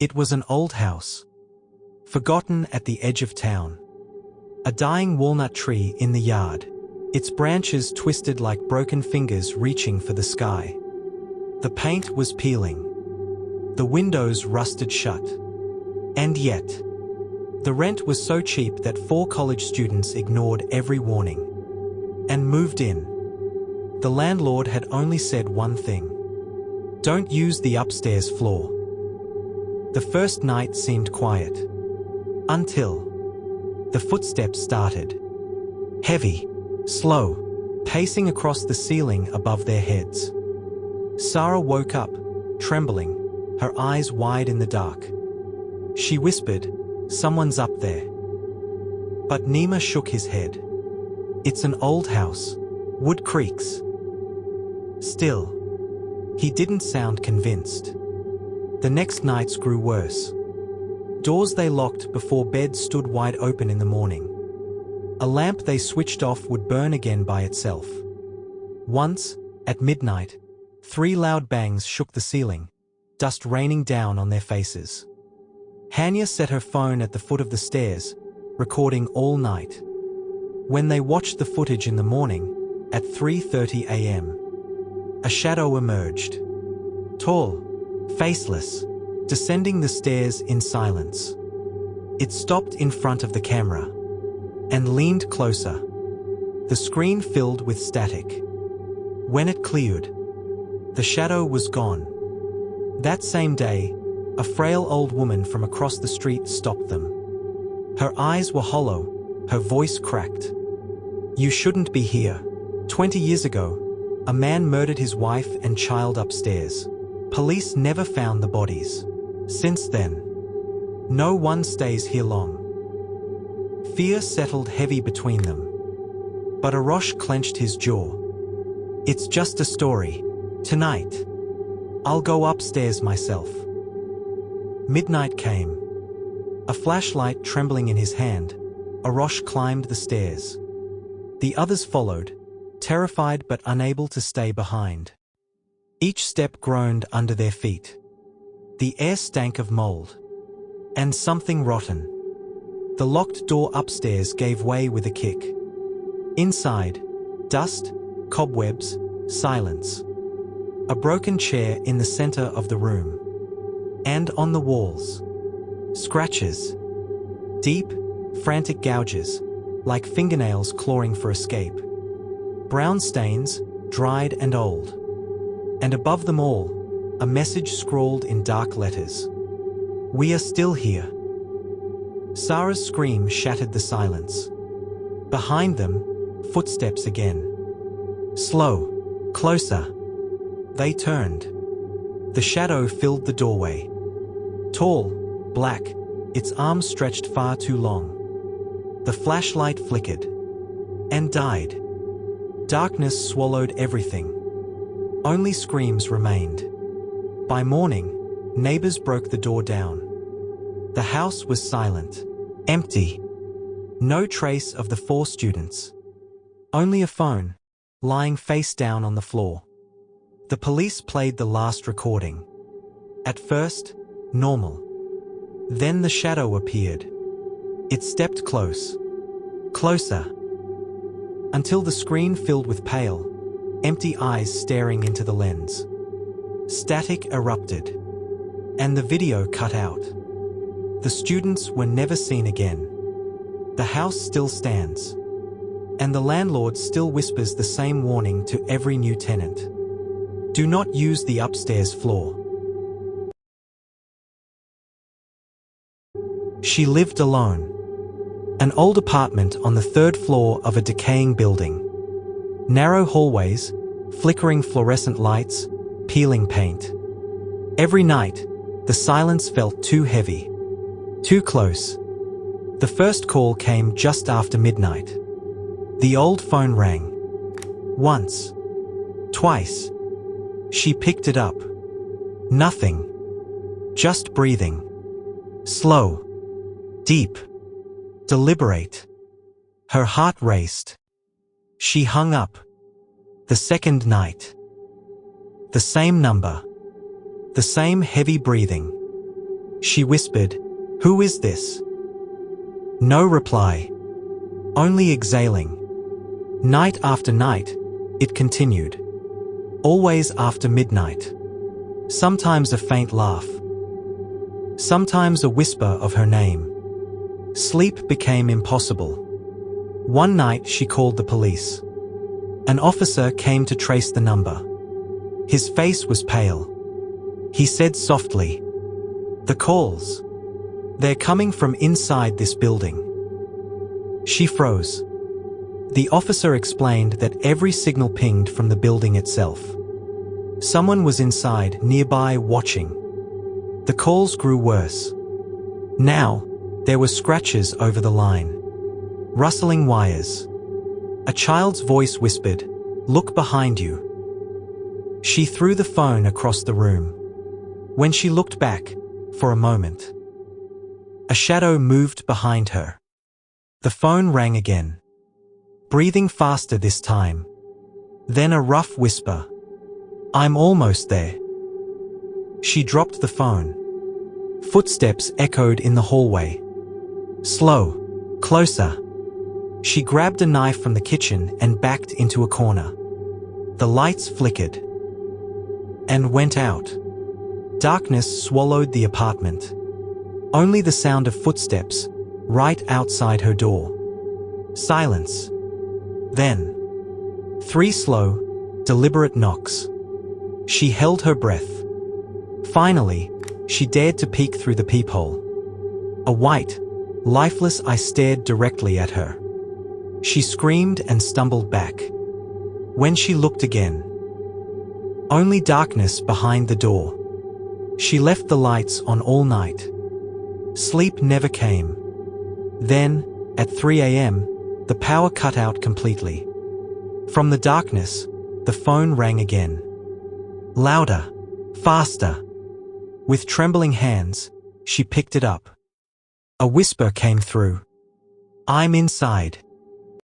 It was an old house, forgotten at the edge of town. A dying walnut tree in the yard, its branches twisted like broken fingers reaching for the sky. The paint was peeling. The windows rusted shut. And yet, the rent was so cheap that 4 college students ignored every warning and moved in. The landlord had only said one thing: don't use the upstairs floor. The first night seemed quiet, until the footsteps started. Heavy, slow, pacing across the ceiling above their heads. Sarah woke up, trembling, her eyes wide in the dark. She whispered, "Someone's up there." But Nima shook his head. "It's an old house. Wood creaks." Still, he didn't sound convinced. The next nights grew worse. Doors they locked before bed stood wide open in the morning. A lamp they switched off would burn again by itself. Once, at midnight, 3 loud bangs shook the ceiling, dust raining down on their faces. Hanya set her phone at the foot of the stairs, recording all night. When they watched the footage in the morning, at 3:30 a.m., a shadow emerged. Tall, faceless, descending the stairs in silence. It stopped in front of the camera and leaned closer, the screen filled with static. When it cleared, the shadow was gone. That same day, a frail old woman from across the street stopped them. Her eyes were hollow, her voice cracked. "You shouldn't be here. 20 years ago, a man murdered his wife and child upstairs. Police never found the bodies. Since then, no one stays here long." Fear settled heavy between them. But Arosh clenched his jaw. "It's just a story. Tonight, I'll go upstairs myself." Midnight came. A flashlight trembling in his hand, Arosh climbed the stairs. The others followed, terrified but unable to stay behind. Each step groaned under their feet. The air stank of mold. And something rotten. The locked door upstairs gave way with a kick. Inside, dust, cobwebs, silence. A broken chair in the center of the room. And on the walls, scratches. Deep, frantic gouges, like fingernails clawing for escape. Brown stains, dried and old. And above them all, a message scrawled in dark letters. "We are still here." Sarah's scream shattered the silence. Behind them, footsteps again. Slow, closer. They turned. The shadow filled the doorway. Tall, black, its arms stretched far too long. The flashlight flickered and died. Darkness swallowed everything. Only screams remained. By morning, neighbors broke the door down. The house was silent, empty. No trace of the 4 students. Only a phone, lying face down on the floor. The police played the last recording. At first, normal. Then the shadow appeared. It stepped close. Closer. Until the screen filled with pale, empty eyes staring into the lens. Static erupted. And the video cut out. The students were never seen again. The house still stands. And the landlord still whispers the same warning to every new tenant. Do not use the upstairs floor. She lived alone. An old apartment on the 3rd floor of a decaying building. Narrow hallways, flickering fluorescent lights, peeling paint. Every night, the silence felt too heavy. Too close. The first call came just after midnight. The old phone rang. Once. Twice. She picked it up. Nothing. Just breathing. Slow. Deep. Deliberate. Her heart raced. She hung up. The second night. The same number. The same heavy breathing. She whispered, "Who is this?" No reply. Only exhaling. Night after night, it continued. Always after midnight. Sometimes a faint laugh. Sometimes a whisper of her name. Sleep became impossible. One night she called the police. An officer came to trace the number. His face was pale. He said softly, "The calls. They're coming from inside this building." She froze. The officer explained that every signal pinged from the building itself. Someone was inside, nearby, watching. The calls grew worse. Now, there were scratches over the line. Rustling wires. A child's voice whispered, "Look behind you." She threw the phone across the room. When she looked back, for a moment, a shadow moved behind her. The phone rang again. Breathing faster this time. Then a rough whisper. "I'm almost there." She dropped the phone. Footsteps echoed in the hallway. Slow. Closer. She grabbed a knife from the kitchen and backed into a corner. The lights flickered and went out. Darkness swallowed the apartment. Only the sound of footsteps right outside her door. Silence. Then, 3 slow, deliberate knocks. She held her breath. Finally, she dared to peek through the peephole. A white, lifeless eye stared directly at her. She screamed and stumbled back. When she looked again, only darkness behind the door. She left the lights on all night. Sleep never came. Then, at 3 a.m., the power cut out completely. From the darkness, the phone rang again. Louder. Faster. With trembling hands, she picked it up. A whisper came through. "I'm inside."